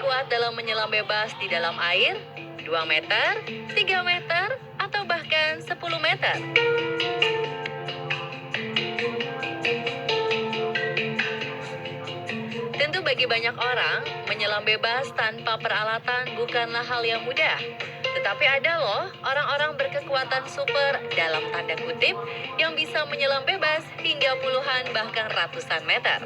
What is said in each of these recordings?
terkuat dalam menyelam bebas di dalam air? 2 meter, 3 meter, atau bahkan 10 meter? Tentu bagi banyak orang, menyelam bebas tanpa peralatan bukanlah hal yang mudah. Tetapi ada loh orang-orang berkekuatan super dalam tanda kutip yang bisa menyelam bebas hingga puluhan bahkan ratusan meter.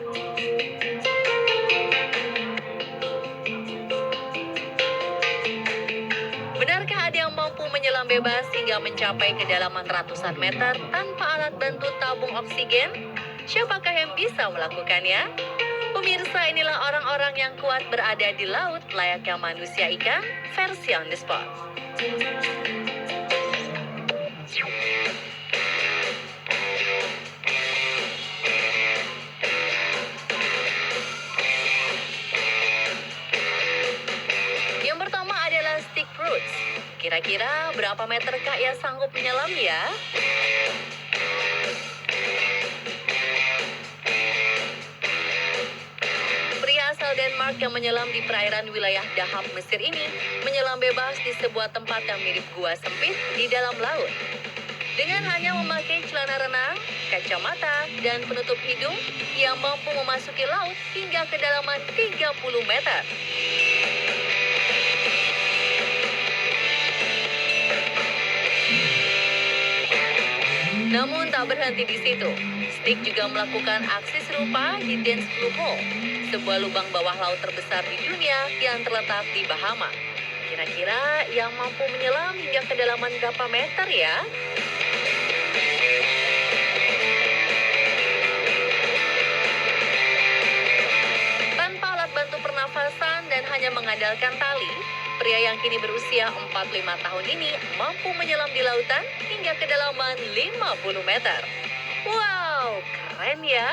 Benarkah ada yang mampu menyelam bebas hingga mencapai kedalaman ratusan meter tanpa alat bantu tabung oksigen? Siapakah yang bisa melakukannya? Pemirsa, inilah orang-orang yang kuat berada di laut layaknya manusia ikan versi on the spot. Yang pertama adalah stick roots. Kira-kira berapa meterkah ia sanggup menyelam ya? Pria asal Denmark yang menyelam di perairan wilayah Dahab, Mesir ini menyelam bebas di sebuah tempat yang mirip gua sempit di dalam laut. Dengan hanya memakai celana renang, kacamata, dan penutup hidung, ia mampu memasuki laut hingga kedalaman 30 meter. Namun tak berhenti di situ. Stick juga melakukan aksi serupa di Dance Blue Hole, sebuah lubang bawah laut terbesar di dunia yang terletak di Bahama. Kira-kira yang mampu menyelam hingga kedalaman berapa meter ya? Tanpa alat bantu pernafasan dan hanya mengandalkan tali, pria yang kini berusia 45 tahun ini mampu menyelam di lautan hingga kedalaman 50 meter. Wow, keren ya!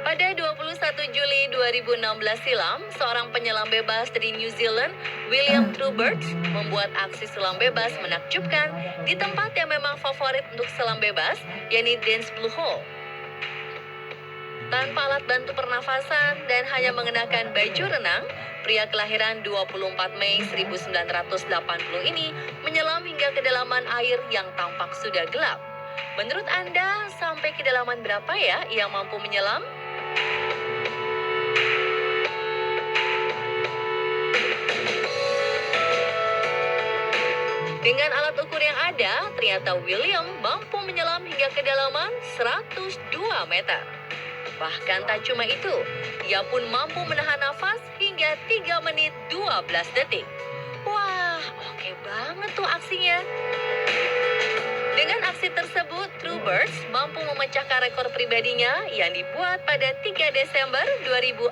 Pada 21 Juli 2016 silam, seorang penyelam bebas dari New Zealand, William Trubert, membuat aksi selam bebas menakjubkan di tempat yang memang favorit untuk selam bebas, yakni Dance Blue Hole. Tanpa alat bantu pernafasan dan hanya mengenakan baju renang, pria kelahiran 24 Mei 1980 ini menyelam hingga kedalaman air yang tampak sudah gelap. Menurut Anda, sampai kedalaman berapa ya ia mampu menyelam? Dengan alat ukur yang ada, ternyata William mampu menyelam hingga kedalaman 102 meter. Bahkan tak cuma itu, ia pun mampu menahan nafas hingga 3 menit 12 detik. Wah, oke banget tuh aksinya. Dengan aksi tersebut, Trubert mampu memecahkan rekor pribadinya yang dibuat pada 3 Desember 2014.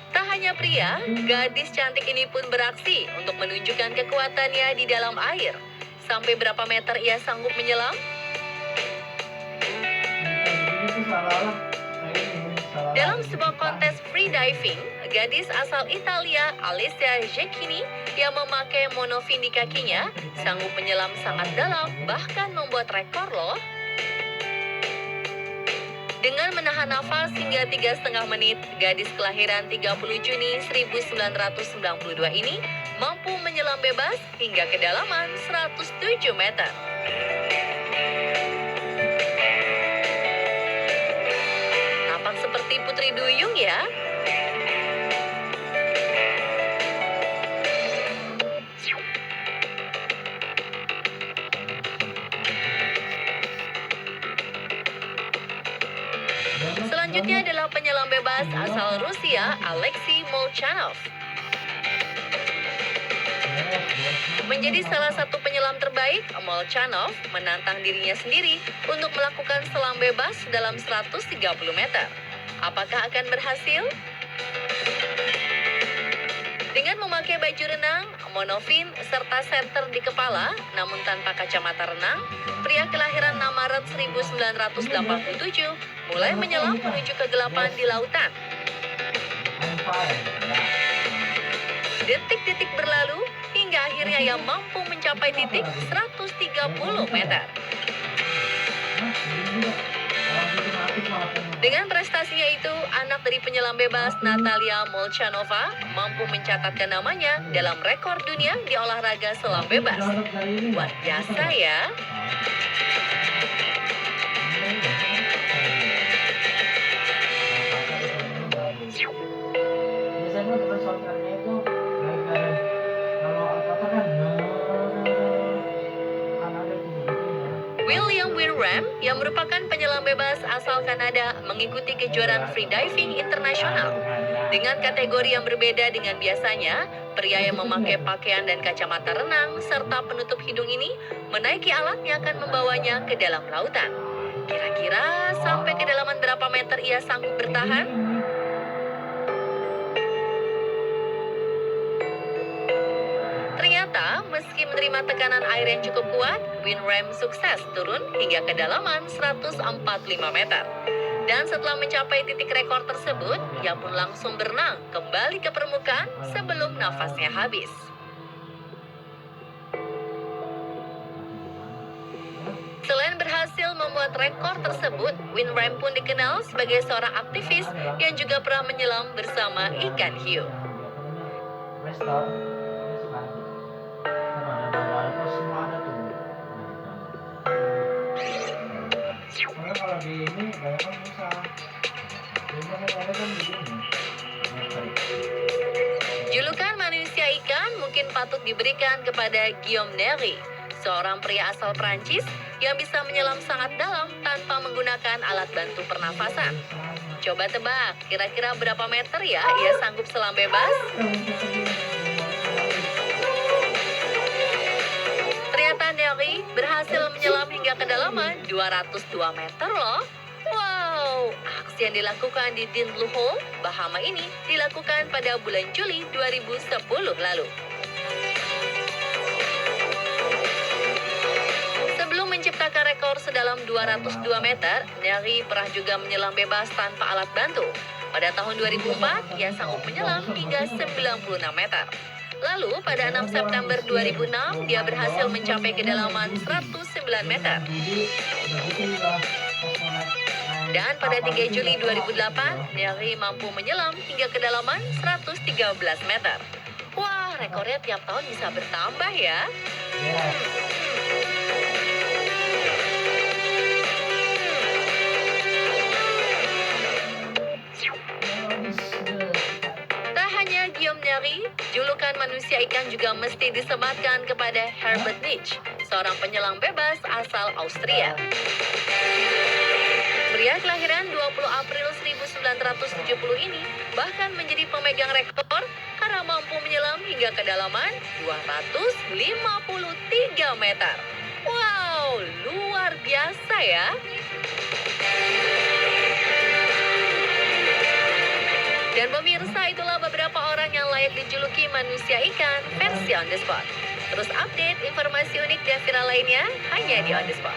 Tak hanya pria, gadis cantik ini pun beraksi untuk menunjukkan kekuatannya di dalam air. Sampai berapa meter ia sanggup menyelam? Dalam sebuah kontes free diving, gadis asal Italia Alessia Zecchini yang memakai monofin di kakinya sanggup menyelam sangat dalam, bahkan membuat rekor loh. Dengan menahan nafas hingga 3,5 menit, gadis kelahiran 30 Juni 1992 ini mampu menyelam bebas hingga kedalaman 107 meter. Tampak seperti putri duyung ya. Selanjutnya adalah penyelam bebas asal Rusia, Alexei Molchanov. Menjadi salah satu penyelam terbaik, Molchanov menantang dirinya sendiri untuk melakukan selam bebas dalam 130 meter. Apakah akan berhasil? Memakai baju renang, monofin, serta senter di kepala, namun tanpa kacamata renang, pria kelahiran 6 Maret 1987 mulai menyelam menuju kegelapan di lautan. Detik-detik berlalu, hingga akhirnya ia mampu mencapai titik 130 meter. Dengan prestasinya itu, anak dari penyelam bebas Natalia Molchanova mampu mencatatkan namanya dalam rekor dunia di olahraga selam bebas. Luar biasa ya. Biasanya depan soundtracknya itu gara-gara kalau Alphata kan kan ada tuh begitu ya. William Winram yang merupakan penyelam bebas asal Kanada mengikuti kejuaraan freediving internasional. Dengan kategori yang berbeda dengan biasanya, pria yang memakai pakaian dan kacamata renang serta penutup hidung ini menaiki alat yang akan membawanya ke dalam lautan. Kira-kira sampai kedalaman berapa meter ia sanggup bertahan? Ternyata, meski menerima tekanan air yang cukup kuat, Winram sukses turun hingga kedalaman 145 meter. Dan setelah mencapai titik rekor tersebut, ia pun langsung berenang kembali ke permukaan sebelum nafasnya habis. Selain berhasil membuat rekor tersebut, Winram pun dikenal sebagai seorang aktivis yang juga pernah menyelam bersama ikan hiu. Weston itu kan ada Alphos semua ada tuh. Soalnya kalau di ini banyak kan susah. Biasanya ada kan begini. Julukan manusia ikan mungkin patut diberikan kepada Guillaume Nery, seorang pria asal Prancis yang bisa menyelam sangat dalam tanpa menggunakan alat bantu pernafasan. Coba tebak, kira-kira berapa meter ya ia sanggup selam bebas? Ternyata Nery berhasil menyelam hingga kedalaman 202 meter loh. Wow, aksi yang dilakukan di Dean Blue Hole, Bahama ini dilakukan pada bulan Juli 2010 lalu. Sebelum menciptakan rekor sedalam 202 meter, Nery pernah juga menyelam bebas tanpa alat bantu. Pada tahun 2004, ia sanggup menyelam hingga 96 meter. Lalu, pada 6 September 2006, dia berhasil mencapai kedalaman 109 meter. Dan pada 3 Juli 2008, Nery mampu menyelam hingga kedalaman 113 meter. Wah, rekornya tiap tahun bisa bertambah ya. Tak hanya Guillaume Nery, julukan manusia ikan juga mesti disematkan kepada Herbert Nitsch, seorang penyelam bebas asal Austria. Pria kelahiran 20 April 1970 ini bahkan menjadi pemegang rekor karena mampu menyelam hingga kedalaman 253 meter. Wow, luar biasa ya. Dan pemirsa, itulah beberapa orang yang layak dijuluki manusia ikan versi On The Spot. Terus update informasi unik dan viral lainnya hanya di On The Spot.